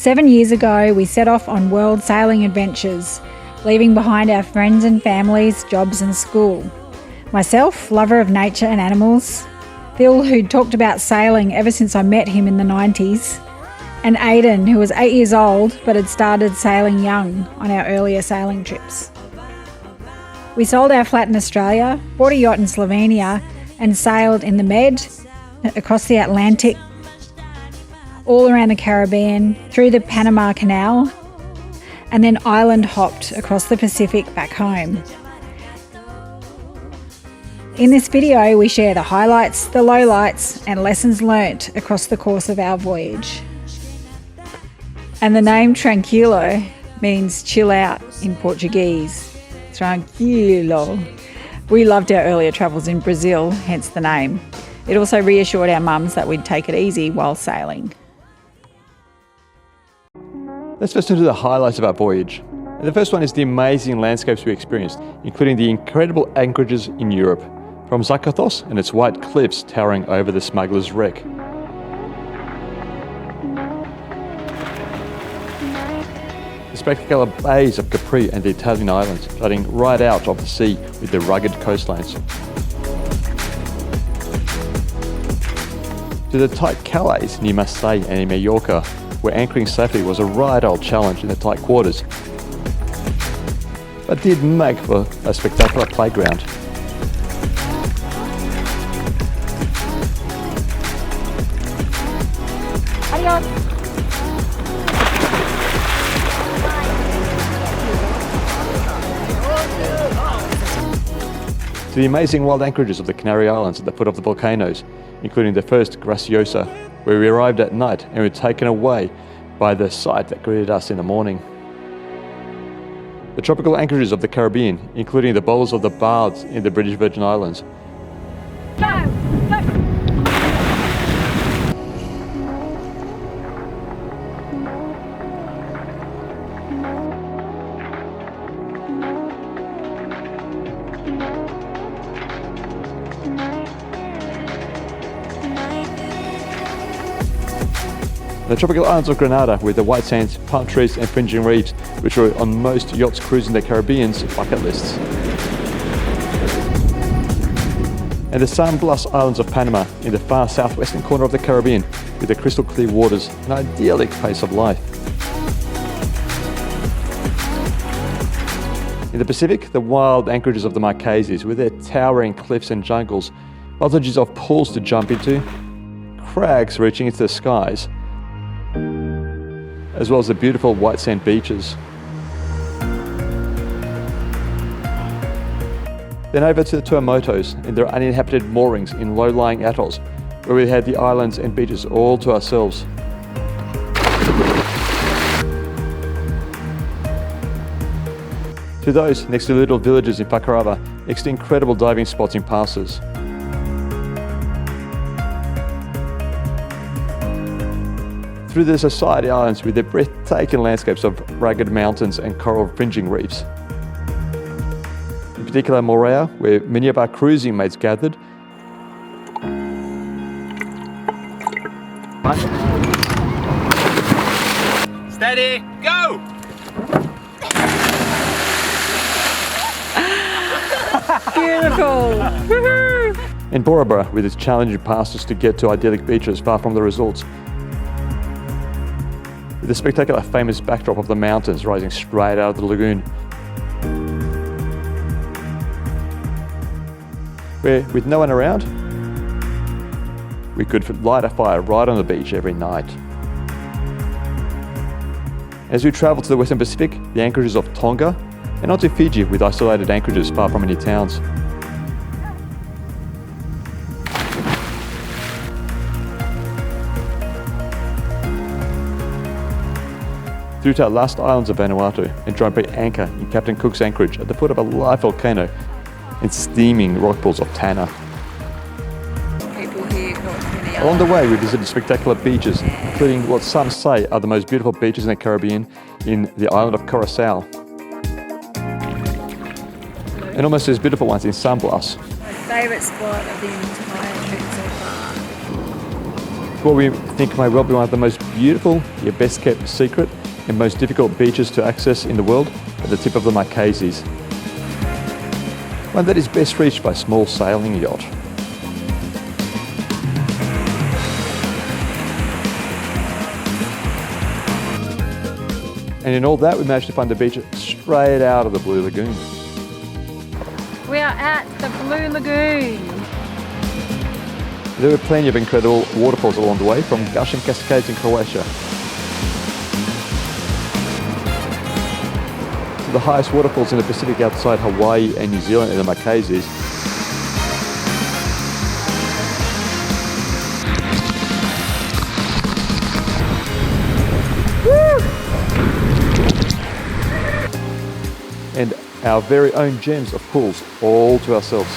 7 years ago, we set off on world sailing adventures, leaving behind our friends and families, jobs and school. Myself, lover of nature and animals. Phil, who'd talked about sailing ever since I met him in the 90s. And Aidan, who was 8 years old but had started sailing young on our earlier sailing trips. We sold our flat in Australia, bought a yacht in Slovenia and sailed in the Med, across the Atlantic, all around the Caribbean, through the Panama Canal, and then island hopped across the Pacific back home. In this video, we share the highlights, the lowlights, and lessons learnt across the course of our voyage. And the name Tranquilo means chill out in Portuguese. Tranquilo. We loved our earlier travels in Brazil, hence the name. It also reassured our mums that we'd take it easy while sailing. Let's first turn to the highlights of our voyage. And the first one is the amazing landscapes we experienced, including the incredible anchorages in Europe, from Zakynthos and its white cliffs towering over the smuggler's wreck. The spectacular bays of Capri and the Italian islands, jutting right out of the sea with their rugged coastlines. To the tight Calais near Marseille and in Mallorca, where anchoring safely was a right old challenge in the tight quarters, but did make for a spectacular playground. To the amazing wild anchorages of the Canary Islands at the foot of the Volcanoes, including the first Graciosa, where we arrived at night and were taken away by the sight that greeted us in the morning. The tropical anchorages of the Caribbean, including the bowls of the Bards in the British Virgin Islands. The tropical islands of Grenada with the white sands, palm trees and fringing reefs, which were on most yachts cruising the Caribbean's bucket lists. And the San Blas Islands of Panama in the far southwestern corner of the Caribbean with the crystal clear waters and idyllic pace of life. In the Pacific, the wild anchorages of the Marquesas with their towering cliffs and jungles, multitudes of pools to jump into, crags reaching into the skies, as well as the beautiful white sand beaches. Then over to the Tuamotus and their uninhabited moorings in low-lying atolls, where we had the islands and beaches all to ourselves. To those next to little villages in Fakarava, next to incredible diving spots in passes. Through the Society Islands with their breathtaking landscapes of rugged mountains and coral fringing reefs. In particular Moorea, where many of our cruising mates gathered. Steady, go! Beautiful! And Bora Bora with its challenging passes to get to idyllic beaches far from the resorts. With the spectacular famous backdrop of the mountains rising straight out of the lagoon. Where, with no one around, we could light a fire right on the beach every night. As we travelled to the Western Pacific, the anchorages of Tonga, and onto Fiji with isolated anchorages far from any towns. Through to our last islands of Vanuatu and tried by anchor in Captain Cook's anchorage at the foot of a live volcano and steaming rock pools of Tanna. Along the way we visited spectacular beaches, including what some say are the most beautiful beaches in the Caribbean in the island of Curacao. And almost as beautiful ones in San Blas. My favourite spot of the entire trip so far. what we think may well be one of the most beautiful, yet best kept secret, and most difficult beaches to access in the world at the tip of the Marquesas. One that is best reached by a small sailing yacht. And in all that, we managed to find a beach straight out of the Blue Lagoon. We are at the Blue Lagoon. There were plenty of incredible waterfalls along the way, from gushing cascades in Croatia to the highest waterfalls in the Pacific outside Hawaii and New Zealand in the Marquesas. And our very own gems of pools all to ourselves.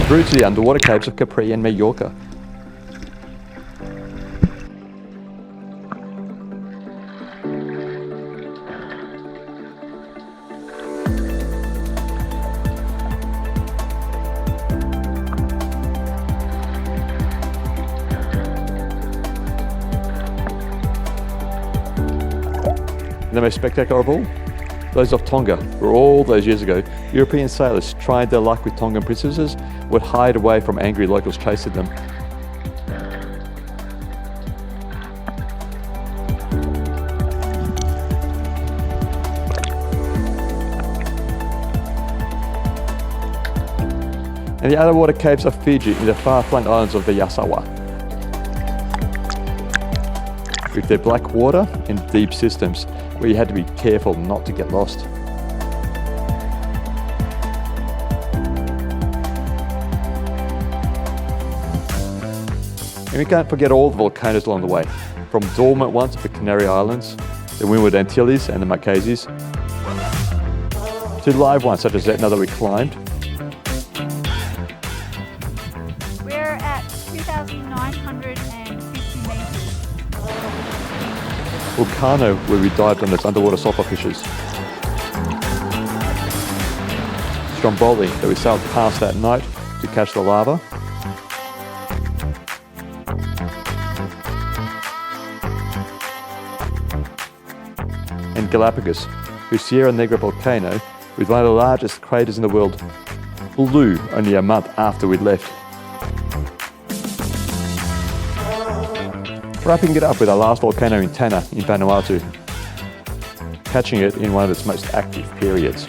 Through to the underwater caves of Capri and Mallorca. And the most spectacular of all, those of Tonga, where all those years ago, European sailors tried their luck with Tongan princesses, would hide away from angry locals chasing them. And the underwater caves of Fiji in the far-flung islands of the Yasawa, with their black water and deep systems where you had to be careful not to get lost. And we can't forget all the volcanoes along the way, from dormant ones of the Canary Islands, the Windward Antilles and the Marquesas, to live ones such as Etna that we climbed. We're at 2,950 metres. Volcano, where we dived on those underwater sulfur fishes. Stromboli, that we sailed past that night to catch the lava. And Galapagos, whose Sierra Negra volcano, with one of the largest craters in the world, blew only a month after we'd left. Wrapping it up with our last volcano in Tanna in Vanuatu, catching it in one of its most active periods.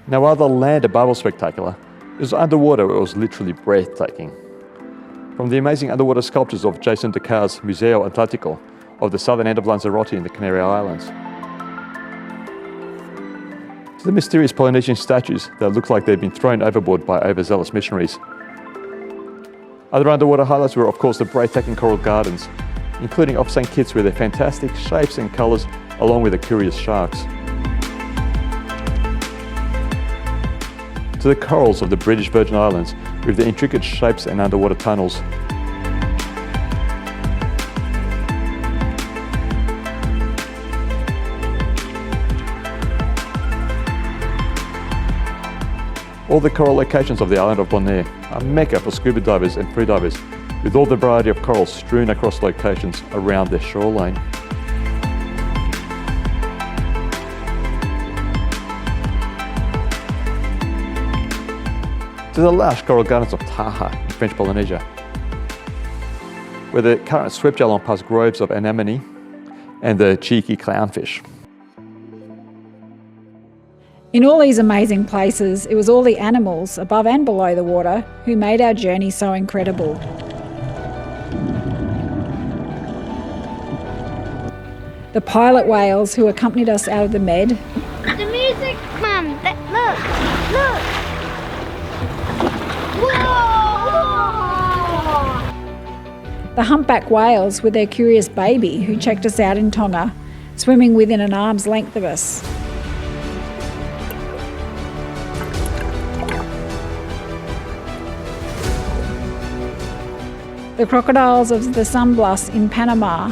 Now, while the land above was spectacular, it was underwater where it was literally breathtaking. From the amazing underwater sculptures of Jason Decau's Museo Atlantico of the southern end of Lanzarote in the Canary Islands, to the mysterious Polynesian statues that looked like they'd been thrown overboard by overzealous missionaries. Other underwater highlights were, of course, the breathtaking coral gardens, including off St. Kitts with their fantastic shapes and colours, along with the curious sharks. To the corals of the British Virgin Islands with their intricate shapes and underwater tunnels. All the coral locations of the island of Bonaire are mecca for scuba divers and freedivers, with all the variety of corals strewn across locations around their shoreline. To the lush coral gardens of Taha in French Polynesia, where the current swept along past groves of anemone and the cheeky clownfish. In all these amazing places, it was all the animals, above and below the water, who made our journey so incredible. The pilot whales who accompanied us out of the Med. The music, Mum! Look! Look! Whoa! The humpback whales with their curious baby who checked us out in Tonga, swimming within an arm's length of us. the crocodiles of the San Blas in Panama,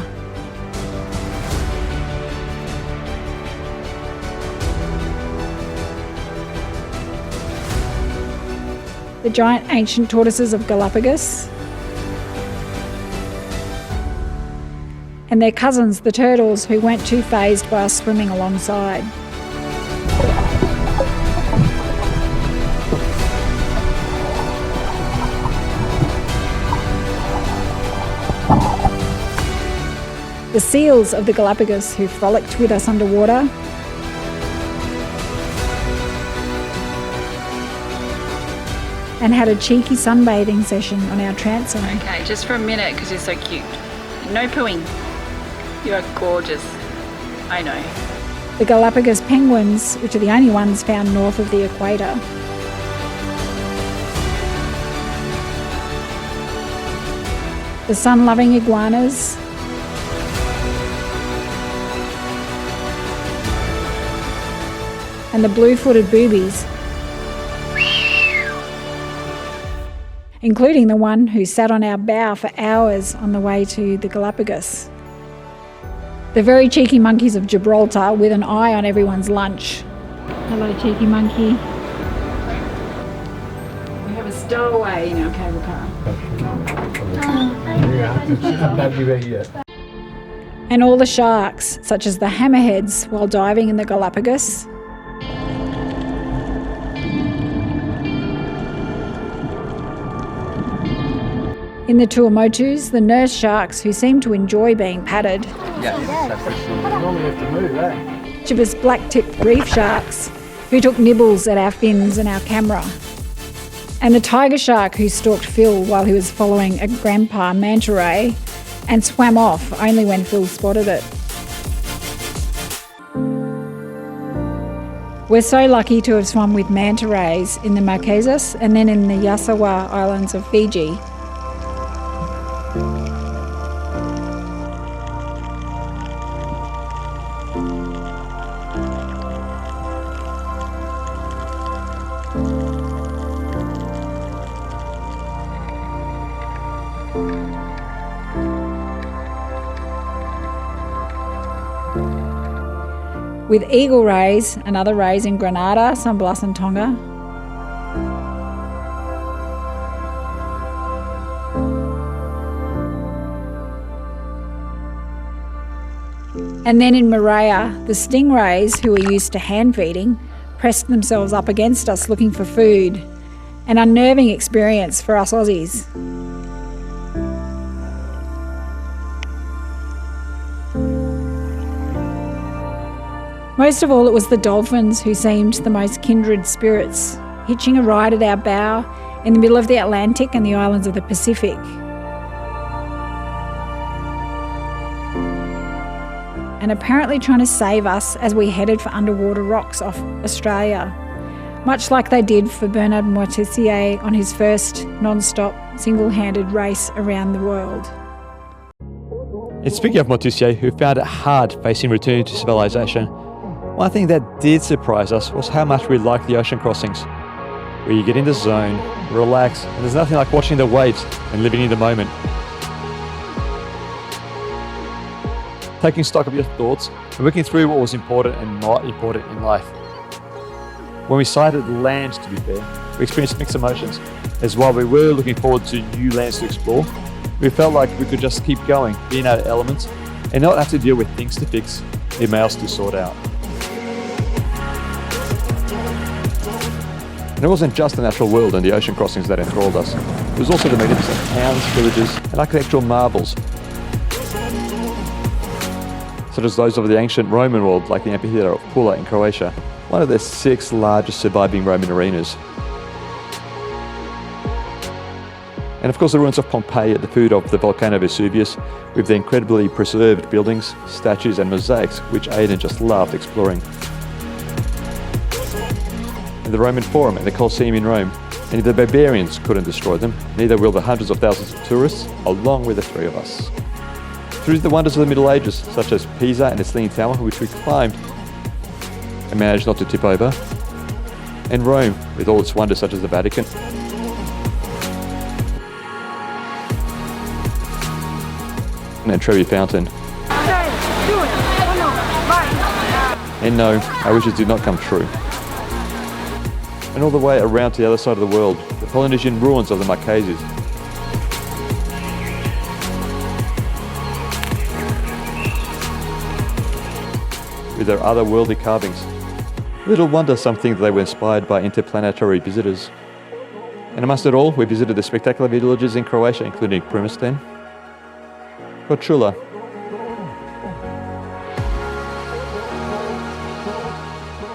the giant ancient tortoises of Galapagos, and their cousins, the turtles, who weren't too fazed by us swimming alongside. The seals of the Galapagos who frolicked with us underwater, and had a cheeky sunbathing session on our transom. Okay, just for a minute because you're so cute. No pooing. You are gorgeous. I know. The Galapagos penguins, which are the only ones found north of the equator. The sun-loving iguanas. And the blue-footed boobies, including the one who sat on our bow for hours on the way to the Galapagos. The very cheeky monkeys of Gibraltar with an eye on everyone's lunch. Hello, cheeky monkey. We have a stowaway in our cable car. And all the sharks, such as the hammerheads while diving in the Galapagos. In the Tuamotus, the nurse sharks who seem to enjoy being patted. Chivas black-tipped reef sharks who took nibbles at our fins and our camera. And the tiger shark who stalked Phil while he was following a grandpa manta ray and swam off only when Phil spotted it. We're so lucky to have swum with manta rays in the Marquesas and then in the Yasawa Islands of Fiji. With eagle rays and other rays in Grenada, San Blas and Tonga. And then in Moorea, the stingrays, who are used to hand feeding, pressed themselves up against us looking for food. An unnerving experience for us Aussies. Most of all, it was the dolphins who seemed the most kindred spirits, hitching a ride at our bow in the middle of the Atlantic and the islands of the Pacific. And apparently trying to save us as we headed for underwater rocks off Australia, much like they did for Bernard Moitessier on his first non-stop, single-handed race around the world. And speaking of Moitessier, who found it hard facing returning to civilization, one thing that did surprise us was how much we liked the ocean crossings, where you get in the zone, relax, and there's nothing like watching the waves and living in the moment. Taking stock of your thoughts and working through what was important and not important in life. When we sighted land, to be fair, we experienced mixed emotions, as while we were looking forward to new lands to explore, we felt like we could just keep going, be in our elements, and not have to deal with things to fix, emails to sort out. And it wasn't just the natural world and the ocean crossings that enthralled us. It was also the magnificent towns, villages, and architectural marvels, such as those of the ancient Roman world, like the amphitheatre of Pula in Croatia, one of the 6 largest surviving Roman arenas. And of course the ruins of Pompeii at the foot of the volcano Vesuvius, with the incredibly preserved buildings, statues and mosaics which Aidan just loved exploring. And the Roman Forum and the Colosseum in Rome, and if the barbarians couldn't destroy them, neither will the hundreds of thousands of tourists, along with the 3 of us. Through the wonders of the Middle Ages, such as Pisa and its Leaning Tower, which we climbed and managed not to tip over, and Rome, with all its wonders such as the Vatican. and Trevi Fountain. And no, our wishes did not come true. And all the way around to the other side of the world, the Polynesian ruins of the Marquesas. With their otherworldly carvings. Little wonder some think they were inspired by interplanetary visitors. And amongst it all, we visited the spectacular villages in Croatia, including Pristine, Korčula,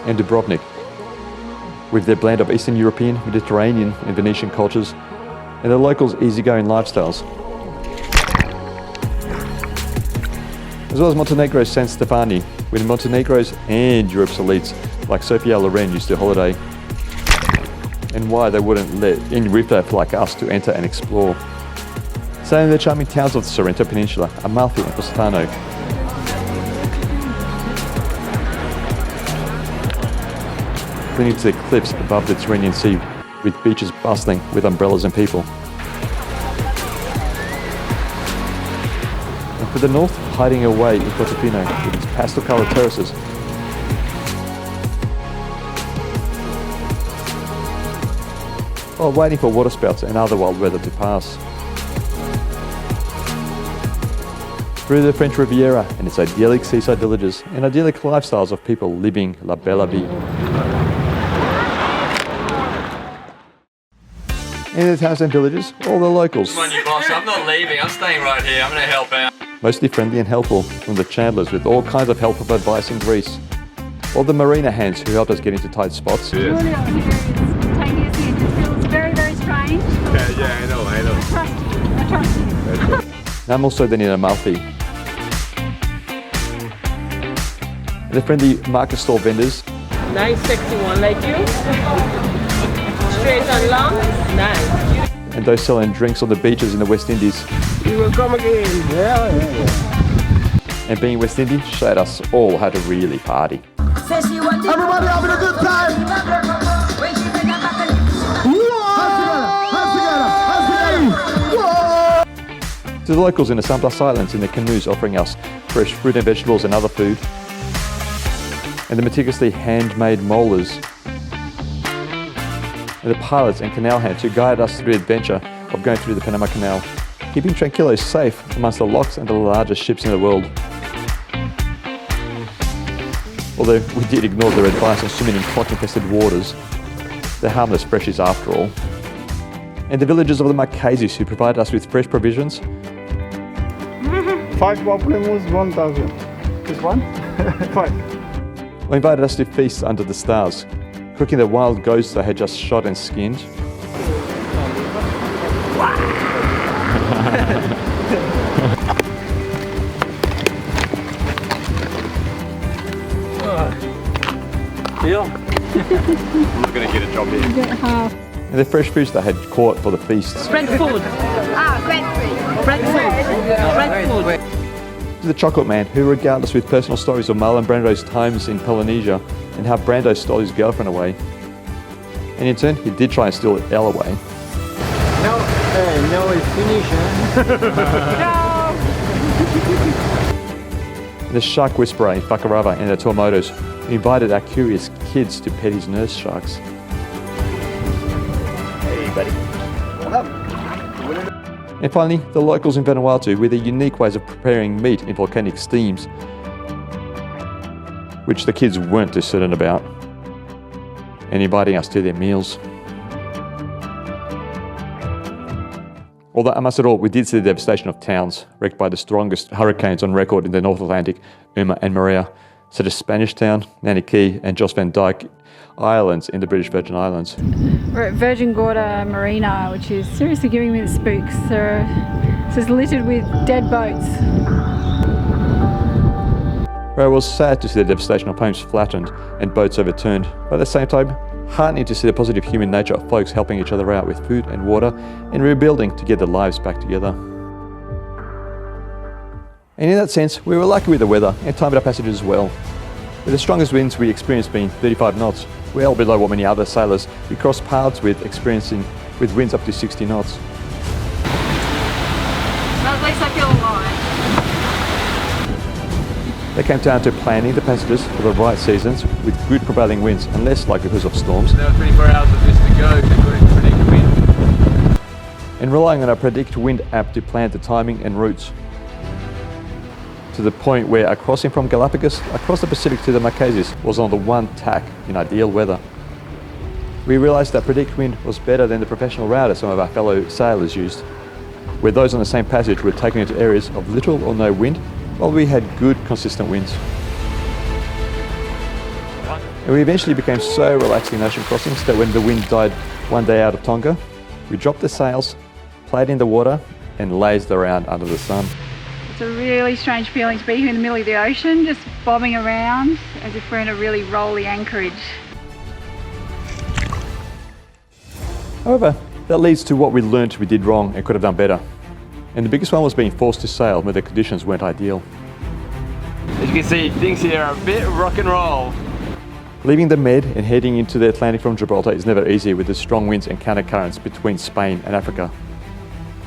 and Dubrovnik, with their blend of Eastern European, Mediterranean and Venetian cultures, and the locals' easygoing lifestyles. As well as Montenegro's San Stefani, with Montenegro's and Europe's elites like Sofia Loren used to holiday, and why they wouldn't let in riffraff like us to enter and explore. Sailing in the charming towns of the Sorrento Peninsula, Amalfi and Positano. Clinging to the cliffs above the Tyrrhenian Sea, with beaches bustling with umbrellas and people. And for the north, hiding away in Portofino with its pastel-coloured terraces. While waiting for waterspouts and other wild weather to pass. Through the French Riviera and its idyllic seaside villages and idyllic lifestyles of people living la bella vie. In the towns and villages, all the locals. Come on, you boss. I'm not leaving. I'm staying right here. I'm going to help out. Mostly friendly and helpful, from the chandlers with all kinds of helpful advice in Greece, or the marina hands who helped us get into tight spots. Taking us in. It feels very, very strange. Yeah, I know. I trust you. And I'm also then in Amalfi. And the friendly market stall vendors. Nice, sexy one like you. Straight and long. Nice. And those selling drinks on the beaches in the West Indies. You will come again. Yeah. And being West Indian showed us all how to really party. Everybody having a good time? To the locals in the San Blas Islands in the canoes offering us fresh fruit and vegetables and other food. And the meticulously handmade molars. And the pilots and canal hands who guided us through the adventure of going through the Panama Canal, keeping Tranquilo safe amongst the locks and the largest ships in the world. Although we did ignore their advice on swimming in clock-infested waters, they're harmless freshies after all. And the villagers of the Marquesas who provided us with fresh provisions. 5 pamplemousse, 1,000. This one? 5. Or invited us to feast under the stars, cooking the wild goats they had just shot and skinned. I'm not going to get a job here. And the fresh fish they had caught for the feasts. Bread food. Bread food. To the chocolate man who regaled us with personal stories of Marlon Brando's times in Polynesia and how Brando stole his girlfriend away. And in turn, he did try and steal Elle away. No, it's finished. And the shark whisperer in Whakarava and the Tuamotus who invited our curious kids to pet his nurse sharks. Hey, buddy. And finally, the locals in Vanuatu with their unique ways of preparing meat in volcanic steams, which the kids weren't too certain about, and inviting us to their meals. Although amongst it all, we did see the devastation of towns wrecked by the strongest hurricanes on record in the North Atlantic, Irma and Maria, such as Spanish Town, Nanny Key and Joss Van Dyke Islands in the British Virgin Islands. We're at Virgin Gorda Marina, which is seriously giving me the spooks. This is littered with dead boats. Where it was sad to see the devastation of homes flattened and boats overturned, but at the same time, heartening to see the positive human nature of folks helping each other out with food and water and rebuilding to get their lives back together. And in that sense, we were lucky with the weather and timed our passages as well. With the strongest winds we experienced being 35 knots, well below what many other sailors we crossed paths with experiencing with winds up to 60 knots. At least I feel alive. They came down to planning the passages for the right seasons with good prevailing winds and less likelihoods of storms. There were 24 hours of this to go to predict wind. And relying on our Predict Wind app to plan the timing and routes. To the point where a crossing from Galapagos across the Pacific to the Marquesas was on the one tack in ideal weather. We realised that Predict Wind was better than the professional router some of our fellow sailors used, where those on the same passage were taken into areas of little or no wind, while we had good, consistent winds. And we eventually became so relaxed in ocean crossings that when the wind died one day out of Tonga, we dropped the sails, played in the water, and lazed around under the sun. It's a really strange feeling to be here in the middle of the ocean, just bobbing around as if we're in a really rolly anchorage. However, that leads to what we learned we did wrong and could have done better. And the biggest one was being forced to sail when the conditions weren't ideal. As you can see, things here are a bit rock and roll. Leaving the Med and heading into the Atlantic from Gibraltar is never easy with the strong winds and countercurrents between Spain and Africa.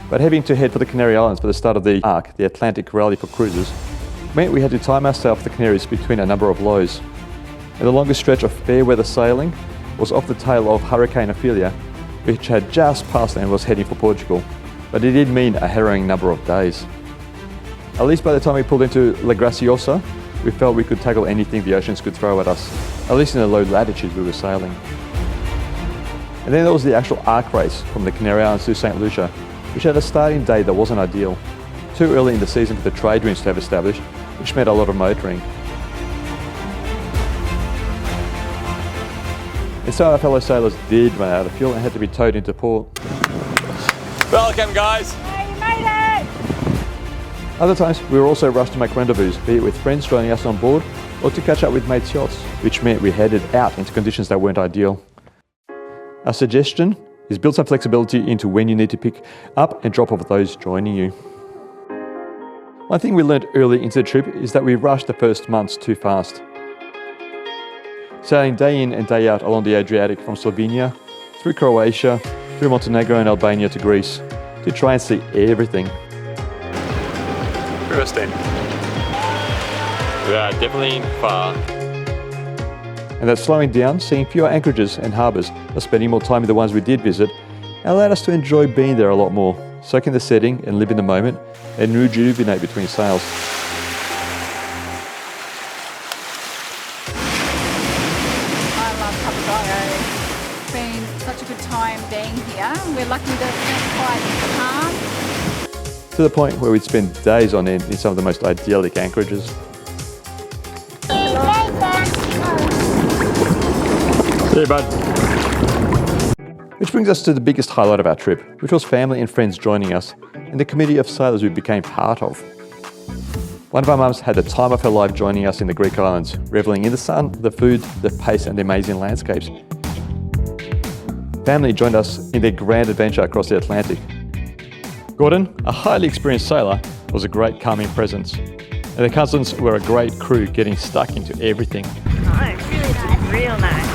But having to head for the Canary Islands for the start of the ARC, the Atlantic Rally for Cruisers, meant we had to time ourselves the Canaries between a number of lows. And the longest stretch of fair weather sailing was off the tail of Hurricane Ophelia, which had just passed and was heading for Portugal. But it did mean a harrowing number of days. At least by the time we pulled into La Graciosa, we felt we could tackle anything the oceans could throw at us, at least in the low latitudes we were sailing. And then there was the actual ARC race from the Canary Islands to St. Lucia, which had a starting day that wasn't ideal. Too early in the season for the trade winds to have established, which meant a lot of motoring. And so our fellow sailors did run out of fuel and had to be towed into port. Welcome, guys. Other times, we were also rushed to make rendezvous, be it with friends joining us on board or to catch up with mates' yachts, which meant we headed out into conditions that weren't ideal. Our suggestion is build some flexibility into when you need to pick up and drop off those joining you. One thing we learned early into the trip is that we rushed the first months too fast. Sailing day in and day out along the Adriatic from Slovenia, through Croatia, through Montenegro and Albania to Greece, to try and see everything. Pristine. We are definitely far. And that slowing down, seeing fewer anchorages and harbours, or spending more time in the ones we did visit, allowed us to enjoy being there a lot more, soak in the setting and live in the moment, and rejuvenate between sails. I love Papagayo. It's been such a good time being here. We're lucky that it's quite calm. To the point where we'd spend days on end in some of the most idyllic anchorages. See you, bud. Which brings us to the biggest highlight of our trip, which was family and friends joining us, and the committee of sailors we became part of. One of our mums had the time of her life joining us in the Greek islands, revelling in the sun, the food, the pace and the amazing landscapes. Family joined us in their grand adventure across the Atlantic. Gordon, a highly experienced sailor, was a great calming presence. And the cousins were a great crew getting stuck into everything. Oh, it's really nice. Real nice.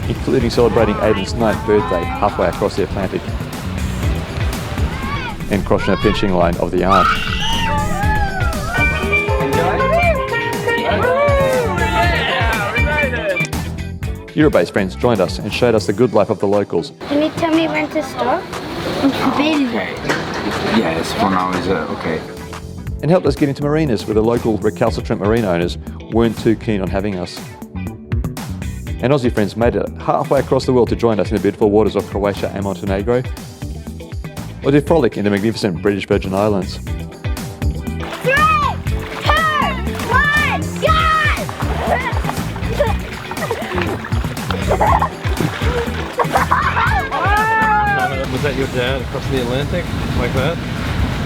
Including celebrating Aiden's 9th birthday halfway across the Atlantic. And crossing the finishing line of the ARC. Euro-based friends joined us and showed us the good life of the locals. Can you tell me when to stop? Okay. Yes, for now is okay. And helped us get into marinas where the local recalcitrant marina owners weren't too keen on having us. And Aussie friends made it halfway across the world to join us in the beautiful waters of Croatia and Montenegro, or to frolic in the magnificent British Virgin Islands. 3, 2, 1, go! Was that your dad across the Atlantic like that?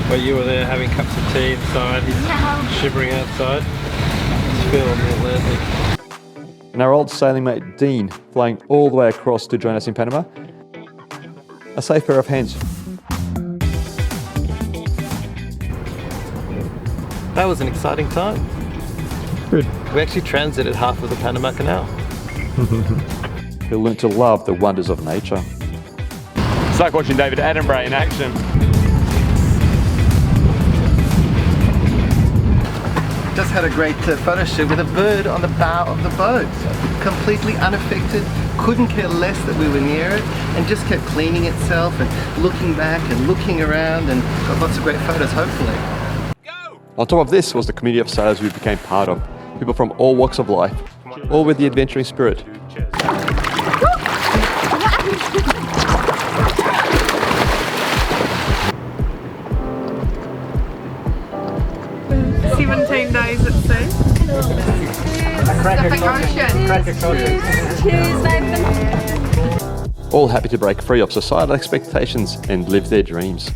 Where you were there having cups of tea inside, he's shivering outside, just feeling the Atlantic. And our old sailing mate Dean flying all the way across to join us in Panama. A safe pair of hands. That was an exciting time. Good. We actually transited half of the Panama Canal. We learnt to love the wonders of nature. It's like watching David Attenborough in action. Just had a great photo shoot with a bird on the bow of the boat. Completely unaffected, couldn't care less that we were near it, and just kept cleaning itself and looking back and looking around, and got lots of great photos, hopefully. On top of this was the community of sailors we became part of. People from all walks of life, all with the adventuring spirit. 17 days at sea. Pacific Ocean. Cheers, Nathan. All happy to break free of societal expectations and live their dreams.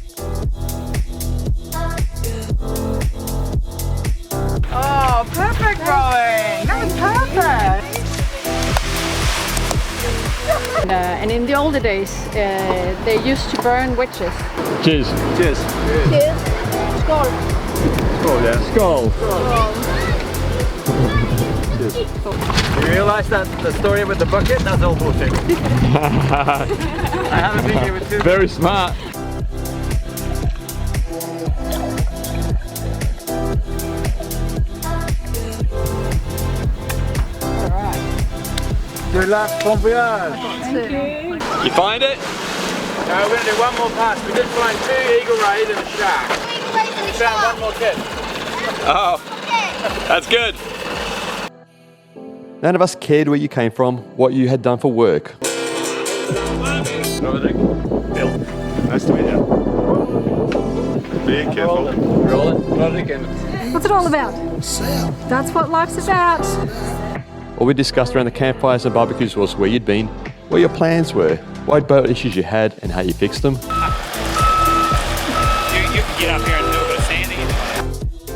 Oh, perfect, Rowan. That was perfect. And in the older days, they used to burn witches. Cheers. Cheers. Cheers. Skål. Skål, yeah. Skål. Cheers. You realise that the story with the bucket, that's all bullshit. I haven't been here with two. Very smart. Good luck, bon voyage. Thank you. You find it? No, we're going to do one more pass. We did find 2 eagle rays and a shark. We found one more kid. Oh, that's good. None of us cared where you came from, what you had done for work. Bill, nice to meet you. Be careful. What's it all about? That's what life's about. All we discussed around the campfires and barbecues was where you'd been, what your plans were, what boat issues you had, and how you fixed them. You can get up here and do a bit of sanding.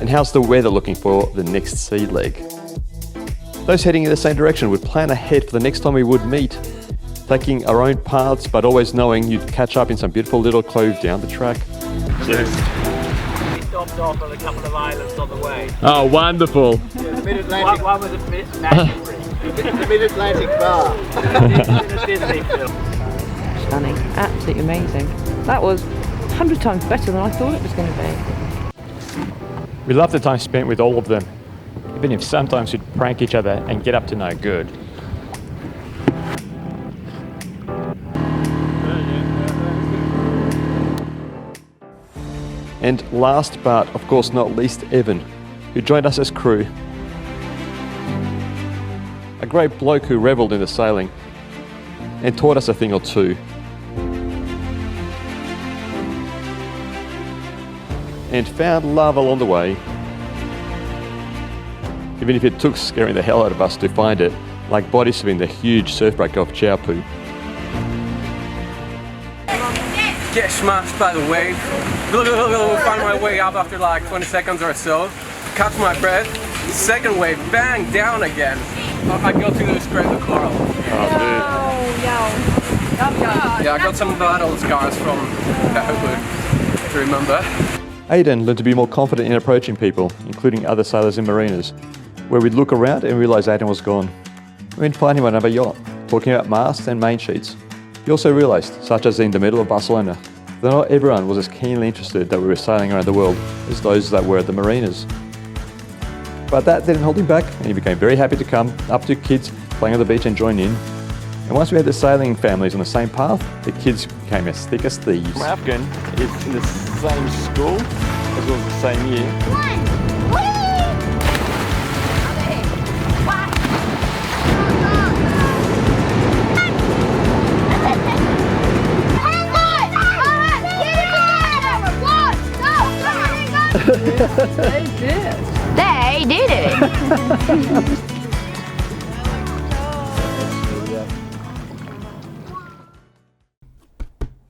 And how's the weather looking for the next sea leg? Those heading in the same direction would plan ahead for the next time we would meet, taking our own paths, but always knowing you'd catch up in some beautiful little cove down the track. Cheers. We stopped off on a couple of islands on the way. Oh, wonderful. Yeah, the Mid-Atlantic. One was a the Mid-Atlantic bar. Disney film. Stunning, absolutely amazing. That was 100 times better than I thought it was going to be. We loved the time spent with all of them, even if sometimes we'd prank each other and get up to no good. And last but of course not least, Evan, who joined us as crew. A great bloke who revelled in the sailing and taught us a thing or two. And found love along the way, even if it took scaring the hell out of us to find it, like body swimming the huge surf break off Chowpu. Get smashed by the wave. We'll find my way up after like 20 seconds or so. Catch my breath. Second wave, bang, down again. I go to scrape the coral. Yeah, I got some battle scars from Chowpu, to remember. Aidan learned to be more confident in approaching people, including other sailors in marinas, where we'd look around and realise Aidan was gone. We went find him on another yacht, talking about masts and main sheets. He also realised, such as in the middle of Barcelona, that not everyone was as keenly interested that we were sailing around the world as those that were at the marinas. But that didn't hold him back, and he became very happy to come up to kids playing on the beach and join in. And once we had the sailing families on the same path, the kids became as thick as thieves. My Afghan is in the same school as well as the same year. They did it.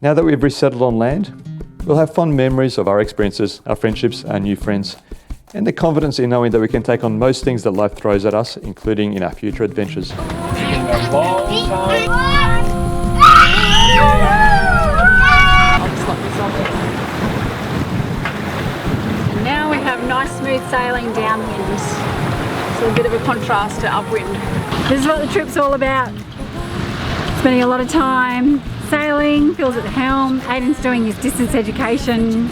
Now that we've resettled on land, we'll have fond memories of our experiences, our friendships, our new friends, and the confidence in knowing that we can take on most things that life throws at us, including in our future adventures. Now we have nice smooth sailing downwind. So a bit of a contrast to upwind. This is what the trip's all about. Spending a lot of time sailing, Phil's at the helm, Aidan's doing his distance education,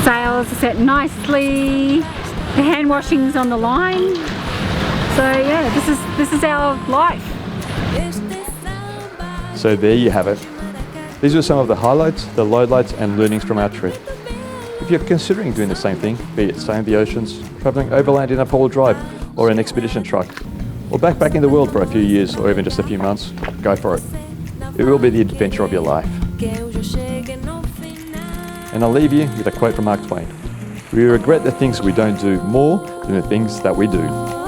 sails are set nicely, The hand washing's on the line. So yeah, this is our life. So there you have it. These are some of the highlights, the lowlights and learnings from our trip. If you're considering doing the same thing, be it sailing the oceans, travelling overland in a pole drive or an expedition truck, or backpacking the world for a few years or even just a few months, go for it. It will be the adventure of your life. And I'll leave you with a quote from Mark Twain. We regret the things we don't do more than the things that we do.